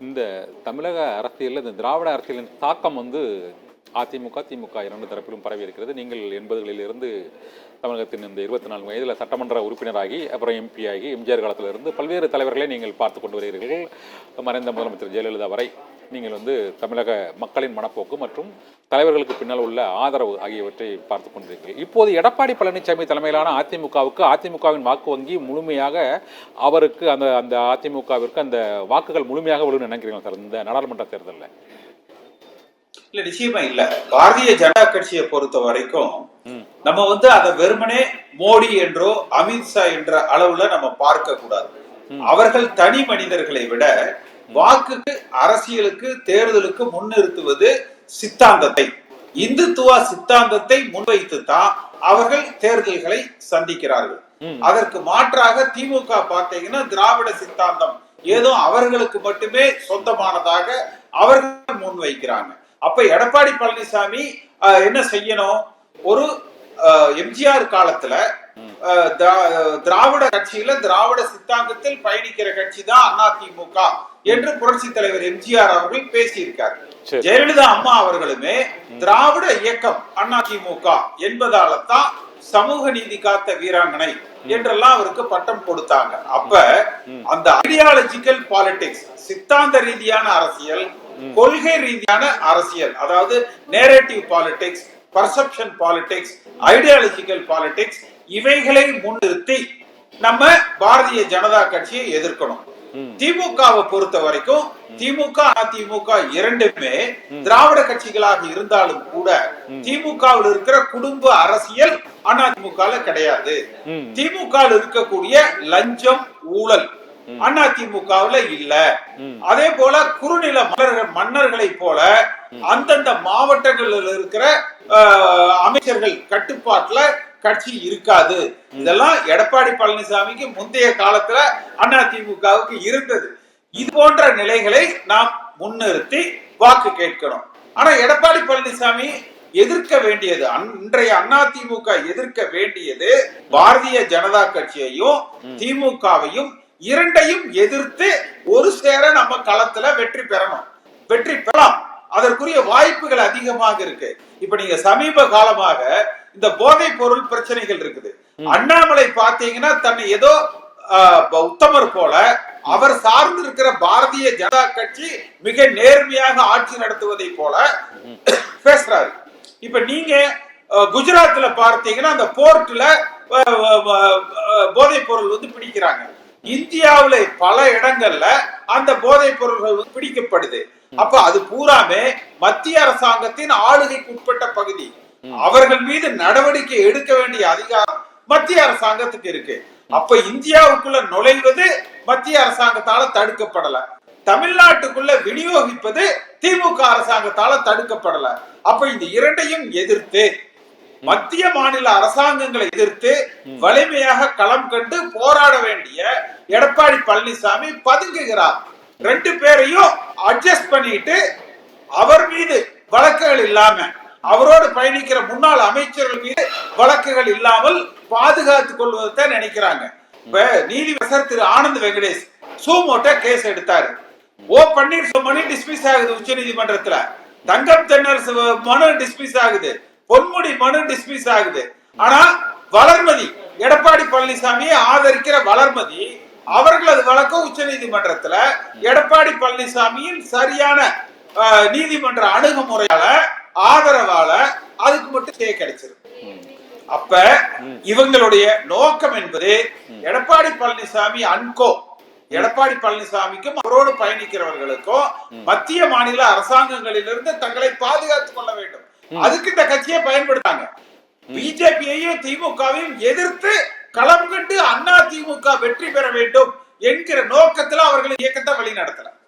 இந்த தமிழக அரசியலில் இந்த திராவிட அரசியலின் தாக்கம் அதிமுக திமுக இரண்டு தரப்பிலும் பரவி இருக்கிறது. நீங்கள் 80களிலிருந்து தமிழகத்தின் இந்த 24 வயதில் சட்டமன்ற உறுப்பினராகி அப்புறம் எம்பி ஆகி எம்ஜிஆர் காலத்திலிருந்து பல்வேறு தலைவர்களை நீங்கள் பார்த்து கொண்டு வருகிறீர்கள். மறைந்த முதலமைச்சர் ஜெயலலிதா வரை நீங்கள் தமிழக மக்களின் மனப்போக்கு மற்றும் தலைவர்களுக்கு பின்னால் உள்ள ஆதரவு ஆகியவற்றை பார்த்து கொண்டிருக்கிறீர்கள். இப்போது எடப்பாடி பழனிசாமி தலைமையிலான அதிமுகவுக்கு அதிமுகவின் வாக்கு வங்கி முழுமையாக அவருக்கு அந்த அதிமுகவிற்கு அந்த வாக்குகள் முழுமையாக விழுன்னு நினைக்கிறீங்க சார் இந்த நாடாளுமன்ற தேர்தலில்? இல்ல, நிச்சயமா இல்ல. பாரதிய ஜனதா கட்சியை பொறுத்த வரைக்கும் நம்ம அதை வெறுமனே மோடி என்றோ அமித்ஷா என்ற அளவுல நம்ம பார்க்க கூடாது. அவர்கள் தனி மனிதர்களை விட வாக்குக்கு அரசியலுக்கு தேர்தலுக்கு முன்னிறுத்துவது சித்தாந்தத்தை, இந்துத்துவ சித்தாந்தத்தை முன்வைத்து தான் அவர்கள் தேர்தல்களை சந்திக்கிறார்கள். அதற்கு மாற்றாக திமுக பார்த்தீங்கன்னா திராவிட சித்தாந்தம் ஏதோ அவர்களுக்கு மட்டுமே சொந்தமானதாக அவர்கள் முன்வைக்கிறாங்க. அப்ப எடப்பாடி பழனிசாமி என்ன செய்யணும்? ஒரு எம்ஜிஆர் காலத்துல திராவிட கட்சியில திராவிட சித்தாந்தத்தில் பயணிக்கிற கட்சி தான் அதிமுக என்று புரட்சி தலைவர் எம்ஜிஆர் அவர்கள் பேசியிருக்கார். ஜெயலலிதா அம்மா அவர்களுமே திராவிட இயக்கம் அதிமுக என்பதால தான் சமூக நீதி காத்த வீராங்கனை என்றெல்லாம் அவருக்கு பட்டம் கொடுத்தாங்க. அப்ப அந்த ஐடியாலஜிக்கல் பாலிடிக்ஸ், சித்தாந்த ரீதியான அரசியல், கொள்கை ரீதியான அரசியல், அதாவது narrative politics, perception politics, ideological politics, இவைகளை முன்னிறுத்தி நம்ம பாரதிய ஜனதா கட்சியை எதிர்க்கணும். திமுகவை பொறுத்த வரைக்கும் திமுக அதிமுக இரண்டுமே திராவிட கட்சிகளாக இருந்தாலும் கூட திமுகவில் இருக்கிற குடும்ப அரசியல் அதிமுக கிடையாது. திமுக இருக்கக்கூடிய லஞ்சம் ஊழல் அதிமுகவுல இல்ல. அதே போல குறுநில மன்னர்களை போல அந்தந்த மாவட்டங்களில் இருக்கிற அமைச்சர்கள் கட்டுப்பாட்டுல கட்சி இருக்காது. இதெல்லாம் எடப்பாடி பழனிசாமிக்கு முந்தைய காலத்துல அதிமுகவுக்கு இருந்தது. இது போன்ற நிலைகளை நாம் முன்னிறுத்தி வாக்கு கேட்கணும். ஆனா எடப்பாடி பழனிசாமி எதிர்க்க வேண்டியது, இன்றைய அதிமுக எதிர்க்க வேண்டியது பாரதிய ஜனதா கட்சியையும் திமுகவையும் இரண்டையும் எதிர்த்து ஒரு சேர நம்ம களத்துல வெற்றி பெறணும். வெற்றி பெறலாம், அதற்குரிய வாய்ப்புகள் அதிகமாக இருக்கு. இப்ப நீங்க சமீப காலமாக இந்த போதைப் பொருள் பிரச்சனைகள் இருக்குது. அண்ணாமலை பாத்தீங்கன்னா தன்னை ஏதோ உத்தமர் போல அவர் சார்ந்து இருக்கிற பாரதிய ஜனதா கட்சி மிக நேர்மையாக ஆட்சி நடத்துவதை போல பேசுறாரு. இப்ப நீங்க குஜராத்ல பார்த்தீங்கன்னா அந்த போர்ட்ல போதைப் பொருள் பிடிக்கிறாங்க. இந்தியாவுல பல இடங்கள்ல அந்த போதைப் பொருள்கள் பிடிக்கப்படுது. அப்ப அது பூராமே மத்திய அரசாங்கத்தின் ஆளுகைக்கு உட்பட்ட பகுதி. அவர்கள் மீது நடவடிக்கை எடுக்க வேண்டிய அதிகாரம் மத்திய அரசாங்கத்துக்கு இருக்கு. அப்ப இந்தியாவுக்குள்ள நுழைவது மத்திய அரசாங்கத்தால தடுக்கப்படல, தமிழ்நாட்டுக்குள்ள விநியோகிப்பது திமுக அரசாங்கத்தால தடுக்கப்படல. அப்ப இந்த இரண்டையும் எதிர்த்து மத்திய மாநில அரசாங்கங்களை எதிர்த்து வலிமையாக களம் கண்டு போராட வேண்டிய எடப்பாடி பழனிசாமி பதுங்குகிறார். ரெண்டு பேரையும் அட்ஜஸ்ட் பண்ணிட்டு அவர் மீது வழக்குகள் இல்லாம, அவரோடு பயணிக்கிற முன்னாள் அமைச்சர்கள் மீது வழக்குகள் இல்லாமல் பாதுகாத்துக் கொள்வதை நினைக்கிறாங்க. இப்ப நீதிபதி திரு ஆனந்த் வெங்கடேஷ் சூமோட்டோ கேஸ் எடுத்தாரு. ஓ பன்னீர்செல்வம் டிஸ்மிஸ் ஆகுது உச்ச நீதிமன்றத்துல. தங்கம் தென்னரசு மனு டிஸ்மிஸ் ஆகுது. பொன்முடி மனு டிஸ்மிஸ் ஆகுது. ஆனா வளர்மதி, எடப்பாடி பழனிசாமியை ஆதரிக்கிற வளர்மதி அவர்களது வழக்கு உச்ச நீதிமன்றத்துல எடப்பாடி பழனிசாமியின் சரியான நீதிமன்ற அணுகுமுறையால ஆதரவால அதுக்கு மட்டும் ஸ்டே கிடைச்சிருக்கு. அப்ப இவங்களுடைய நோக்கம் என்பது எடப்பாடி பழனிசாமி அன்கோ, எடப்பாடி பழனிசாமிக்கும் அவரோடு பயணிக்கிறவர்களுக்கும் மத்திய மாநில அரசாங்கங்களிலிருந்து தங்களை பாதுகாத்துக் கொள்ள வேண்டும். அதுக்கு இந்த கட்சியை பயன்படுத்தாங்க. பிஜேபியையும் திமுகவையும் எதிர்த்து களம் கண்டு அதிமுக வெற்றி பெற வேண்டும் என்கிற நோக்கத்துல அவர்கள் இயக்கத்தை வழி நடத்தல.